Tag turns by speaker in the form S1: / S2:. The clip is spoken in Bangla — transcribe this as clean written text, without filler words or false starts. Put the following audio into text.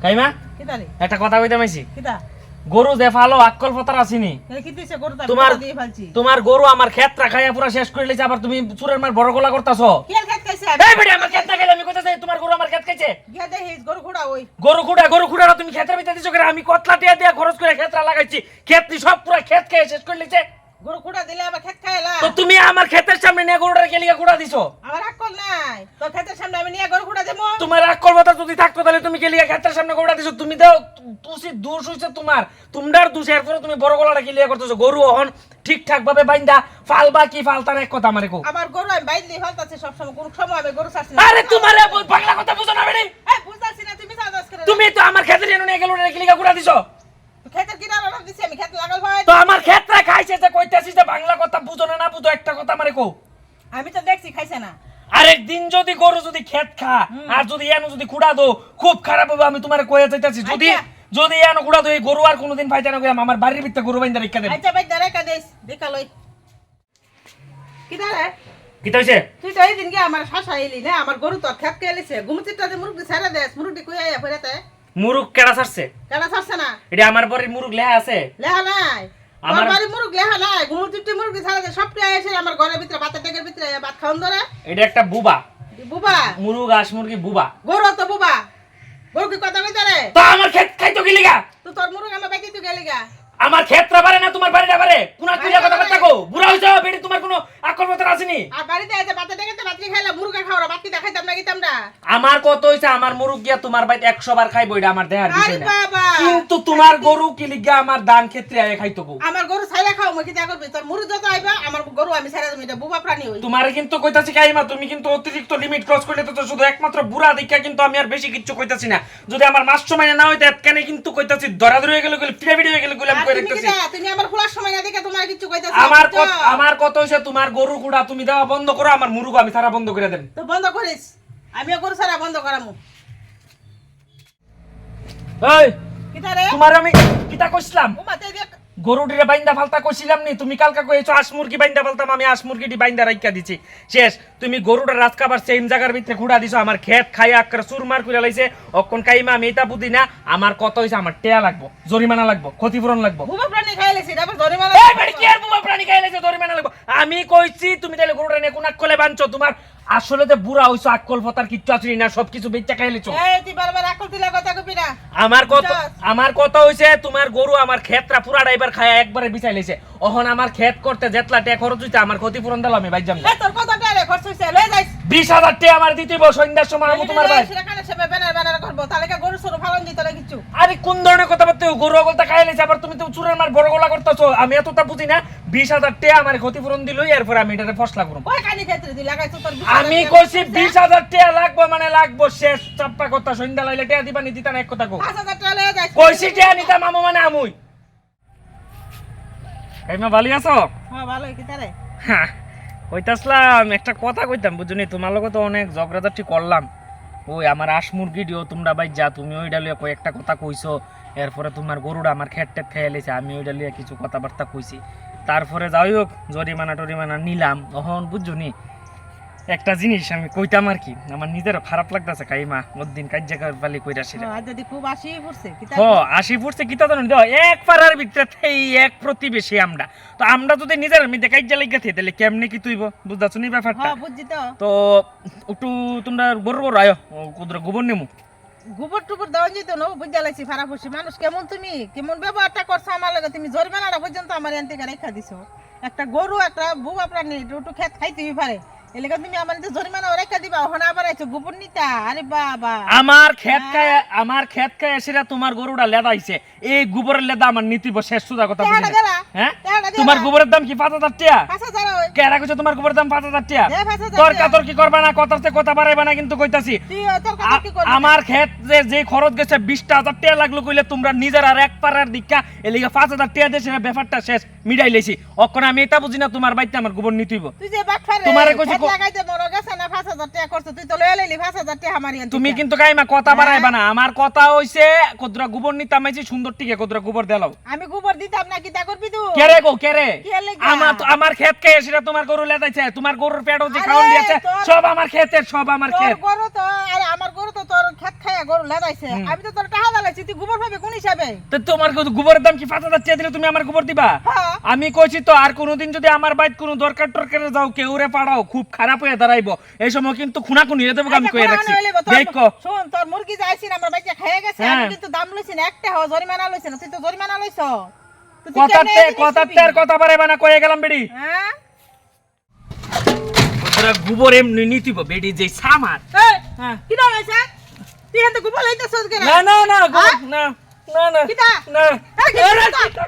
S1: কাইমা
S2: কিতারে
S1: একটা কথা কইতে মাইছি
S2: কিতা
S1: গরু যে ফালো আক্কল ফতার আসিনি
S2: কি দিছে গরুটা
S1: তোমার
S2: দিয়ে ফেলছি
S1: তোমার গরু আমার ক্ষেত রাখাইয়া পুরো শেষ করে লইছে আবার তুমি চুরের মার বড় গলা করতাছো
S2: কি খেত খাইছে
S1: এই বেডি আমার ক্ষেত না খাইলে আমি কইতাছি তোমার গরু আমার ক্ষেত খাইছে
S2: গিয়া দেখিস গরু খুড়া ওই
S1: গরু খুঁড়া তুমি ক্ষেতের ভিতরে দিছো করে আমি কতলা দিয়া দিয়া খরচ করে ক্ষেতরা লাগাইছি ক্ষেত নি সব পুরো ক্ষেত খেয়ে শেষ করে লইছে
S2: গরু খুড়া দিলে আবার খেত খাইলা
S1: তো তুমি আমার ক্ষেতের সামনে নিয়ে গরুটার কেলিগা খুঁড়া দিছো
S2: আমার আকল নাই তোর ক্ষেতের সামনে আমি নিয়ে গরু খুড়া দেবো
S1: তোমার আক্কল কথা যদি থাকতো তাহলে তুমি কেলিগা ক্ষেতের সামনে গরুটা দিছো তুমি দাও তুই দোষ হইছে তোমার দোষ এরপরে তুমি বড় গলাটা কেলিগা করতেছো গরু অহন ঠিকঠাক ভাবে বাইন্দা ফালবা কি ফালতার এক কথা আমারে কও
S2: আমার গরু আমি বাইরে ফেলতাছি সব সময় কোন সময় আমি গরু ছাড়ছি না
S1: আরে তোমারে বাংলা কথা বুঝো না বেডি
S2: এই বুঝতাছি না তুমি সাদাস করে
S1: তুমি তো আমার ক্ষেতের এনে নিয়ে গেলো কেলিগা খুঁড়া দিছো
S2: ক্ষেতের কিনারা রাখ দিছি আমি ক্ষেত লাগাল ভাই
S1: তো আমার ক্ষেতরা খাইছে যে কইতাছিস যে বাংলা কথা বুঝো না বুঝো একটা কথা আমারে কও
S2: আমি তো দেখছি খাইছে না
S1: আরেকদিন যদি গরু যদি ক্ষেত খা আর যদি এনো যদি কুড়া দো খুব খারাপ হবে আমি তোমারে কইয়া চাইতাছি যদি এনো কুড়া দো এই গরু আর কোনোদিন পাইতে না কইয়া আমার বাড়ির ভিতরে গরু বাইন্দা রেখা দেব
S2: আচ্ছা ভাই দাঁড়া দেস দেখা লই কিদারে
S1: কি হইছে
S2: তুই তো এই দিন গে আমার শাশা এলি না আমার গরু তো খেত কেলেছে গুমচিটাতে মুরগি ছাড়া দেস মুরগি কই আয়া ফেরাতে
S1: মুরুক কেডা ছাড়ছে
S2: কেডা ছাড়ছে না
S1: এটা আমার বাড়ির মুরুক লেহা আছে
S2: লেহা নাই
S1: আমার-
S2: আমার বাড়ি মুরগি লেহা নাই গুমচিটি মুরগি ছাড়া দে সবটি এসে আমার ঘরের ভিতরে ভাতের টেকের ভিতরে ভাত খাওন ধরে
S1: এটা একটা বুবা
S2: বুবা
S1: মুরুক আস মুরগি বুবা
S2: গরু তো বুবা গরু কি কথা কইতে রে
S1: তো আমার ক্ষেত খাইতো কি লিগা
S2: তুই তোর মুরগি আমার বাইতে তুই গেলি গা
S1: আমার ক্ষেতরা পারে না তোমার বাড়িটা পারে কোনা কইয়া কথা কথা কও বুড়া হইছো বেটি তোমার কোনো আকল মত আসেনি
S2: আর বাড়িতে এসে ভাতের টেকেতে ভাত খাইলা মুরগি খাওয়া ভাত কি দেখাইতাম না গিতাম না
S1: আমার কত হইছে আমার মুরুক গিয়া তোমার বাড়িতে 100 বার খাইবো এটা আমার দেহার
S2: আরে
S1: বিষয় না
S2: বাবা
S1: কিন্তু তোমার গরু কি লিগা আমার ধান ক্ষেত্রে আয় খাইতো গো
S2: আমার গরু ছাইরা খাও মই কি দা করবি তোর মুরগি যত আইবা আমার গরু আমি ছাইরা দেব এটা বুবা প্রাণী হই
S1: তোমারে কিন্তু কইতাছি কাইমা তুমি কিন্তু অতিরিক্ত লিমিট ক্রস করলে তো শুধু একমাত্র বুড়া দেখা কিন্তু আমি আর বেশি কিচ্ছু কইতাছি না যদি আমার মাস সময় না হইতে এতখানে কিন্তু কইতাছি ধরাধরি হয়ে গেল পিড়াপিড়ি হয়ে গেল আমি কই রাখতাছি
S2: তুমি আমার খোলার সময় না দেখে তোমার কিছু কইতাছ
S1: আমার কত হইছে তোমার গরু কুড়া তুমি দেওয়া বন্ধ করো আমার মুরুগ আমি সারা বন্ধ করে দেন
S2: তো বন্ধ করিস আমিও গরু ছাড়া বন্ধ করামু
S1: এই
S2: কিটা রে
S1: তোমার আমি কিটা কইছিলাম
S2: উমাতে দেখ
S1: গরুটিরে বাইন্দা ফালতা কইছিলাম নি তুমি কালকা কইছো আস মুরগি বাইন্দা ফালতাম আমি আস মুরগিটি বাইন্দা রাইখা দিছি শেষ তুমি গরুটা রাজকাবার সেম জায়গার ভিতরে খুঁড়া দিছো আমার ক্ষেত খাইয়া আক্কার চুরমার কইরা লাইছে অক্ষণ কাইমা আমি এটা বুঝি না আমার কত হইছে আমার টেয়া লাগবো জরিমানা লাগবো ক্ষতিপূরণ লাগবো
S2: বুবা প্রাণী খাইলেছি তারপর ধরে মারা
S1: এই বেটি কি আর বুবা প্রাণী খাইলেছে জরিমানা লাগবো আমি কইছি তুমি তাইলে গরুটা নিয়ে কোন আকলে বানছো তোমার আসলে তো বুড়া হইছো আকল ফতার কিচ্ছু আসেনি না সবকিছু বেচা খাইলেছো
S2: এই তুই বারবার আকল দিলা কথা কইবি না
S1: আমার কত হইছে তোমার গরু আমার ক্ষেতরা পুরা ড্রাইভার খায়া একবারে বিছাই লইছে এখন আমার ক্ষেত করতে যেতলা টাকা খরচ হইছে আমার ক্ষতিপূরণ দিলাম আমি বাইজাম না
S2: এই তোর কত টাকা খরচ হইছে লই যাইস
S1: 20000 টাকা আমার দিতেইব সন্ধ্যার সময় আমি তোমার ভাই
S2: সেখানে সেবে ব্যানার করব তাহলে কি গরু সরু ফালন দিতে না কিছু
S1: আরে কোন ধরনের কথা বলতে গরু গলতা খাই লইছে আবার তুমি তো চুরের মার বড় গলা করতেছো আমি এতটা বুঝি না 20000 টাকা আমার ক্ষতিপূরণ দিলই এরপর আমি এটারে ফসলা করব
S2: ওই কানি ক্ষেত্রে দি লাগাইছো তোর
S1: আমি কইছি 20000 টাকা লাগবে মানে লাগবে শেষ চাপ্পা কথা সন্ধ্যা লাইলে টাকা দিবা নি দিতা না এক কথা কও
S2: 5000 টাকা লই যাইস
S1: কইছি টাকা নিতাম আমু মানে আমুই কাইমা ভালো আছো
S2: হ্যাঁ ভালো কি তারে
S1: হ্যাঁ কইতাছলাম একটা কথা কইতাম বুঝুনি তোমার লগে তো অনেক ঝগড়াঝাটি করলাম ওই আমার আশ মুরগি দিও তোমরা ভাই যা তুমি ওইটা লিয়ে কয়েকটা কথা কইছো এরপরে তোমার গরুটা আমার খেট টেট খেয়ে লেছে আমি ওইটা লিয়ে কিছু কথাবার্তা কইছি তারপরে যাই হোক জরিমানা নিলাম তখন বুঝছনি একটা জিনিস আমি কইতাম আর কি আমার নিজেরও খারাপ লাগতেছে কাইমা ওদিন কাজ্যা পালি কইরাছি
S2: আজ যদি খুব আসি পড়ছে কি
S1: ও 80 ফুটছে কিতা জানো দাও এক পাড়ার ভিতরে এই এক প্রতিবেশী আমরা তো আমরা যদি নিজের মধ্যে কাজ্যা লাগা থে তাহলে কেমনে কি তুইব বুঝতাছ নি ব্যাপারটা
S2: হ্যাঁ বুঝছি তো
S1: তো একটু তোমরা গরু আয়ো কুদরা গোবর নেমু
S2: গোবর টুবর দেওয়া যেত না বুঝা লাগছি ফারা খুশি মানুষ কেমন তুমি কেমন ব্যবহারটা করছো আমার লগে তুমি জরিমানাটা পর্যন্ত আমার এখান থেকে রেখা দিছো একটা গরু একটা বুবা প্রাণী একটু খেত খাইতেই পারে এলাকা তুমি আমার জরিমানা রেখা দিবা ওখানে আবার আইছো গোবর নিতা আরে বাবা
S1: আমার ক্ষেত খায় এসে তোমার গরুটা লেদাইছে এই গোবরের লেদা আমার নীতিব শেষ সুদা কথা বুঝি না হ্যাঁ তোমার গোবরের দাম কি 5000 টাকা
S2: 5000 ওই
S1: কেরা কইছো তোমার গোবরের দাম 5000 টাকা
S2: দে 5000
S1: তোর কাতর কি করবা না কথাতে কথা বাড়াইবা না কিন্তু কইতাছি
S2: তুই তোর কথা কি করবি
S1: আমার ক্ষেত যে খরচ গেছে 20000 টাকা লাগলো কইলে তোমরা নিজের আর এক পাড়ার দিকা এলিগা 5000 টাকা দেছে ব্যাপারটা শেষ মিটাই লইছি অক্ষণ আমি এটা বুঝি না তোমার বাইতে আমার গোবর নিতিব
S2: তুই যে বাটফারে
S1: তোমারে কইছি
S2: লাগাইতে মনে গেছে না 5000 টাকা করছ তুই তো লয়ে লইলি 5000 টাকা আমারই আনতে
S1: তুমি কিন্তু কাইমা কথা বাড়াইবা না আমার কথা হইছে কতরা গোবর নিতাম আইছি সুন্দর টিকে কতরা গোবর দেলাও
S2: আমি গোবর দিতাম না কি তা করবি তুই
S1: কেরে গো কেরে
S2: কি লাগা?
S1: আমার ক্ষেত কে সেটা তোমার গরু লেদাইছে তোমার গরুর পেটও যে
S2: আরে,
S1: খাওন দিয়েছে
S2: তোর-
S1: সব আমার ক্ষেতের সব আমার
S2: তোর
S1: ক্ষেত
S2: গরু তো আরে আমার গরু তো তোর খেত খায়া গরু লাগাইছে আমি তো তোর টাকা দালাইছি তুই গোবর পাবে কোন হিসাবে
S1: তো তোমার গোবরের দাম কি 5000 চেয়ে দিলে তুমি আমার গোবর দিবা
S2: হ্যাঁ
S1: আমি কইছি তো আর কোনোদিন যদি আমার বাইত কোনো দরকার টরকারে যাও কেউরে পাড়াও খুব খারাপ হয়ে দাঁড়াইবো এই সময় কিন্তু খুনাখুনি হয়ে দেবো আমি কয়ে রাখছি দেখো
S2: শোন তোর মুরগি যাইছিস আমরা বাইকে খেয়ে গেছে আমি
S1: হ্যাঁ।
S2: কিন্তু দাম লইছি না একটা হ জরিমানা লইছি না তুই তো জরিমানা লইছ
S1: কথাতে আর কথা পারে না কয়ে গেলাম বেডি
S2: হ্যাঁ
S1: তোরা গোবর এমনি নিতিব বেডি যে সামার
S2: এই
S1: হ্যাঁ
S2: কি দাও হইছে তুই এত গোবর লইতেছস কেন
S1: না না না গোবর না না না
S2: কিটা
S1: না
S2: এই, কি
S1: আরে,
S2: কিটা?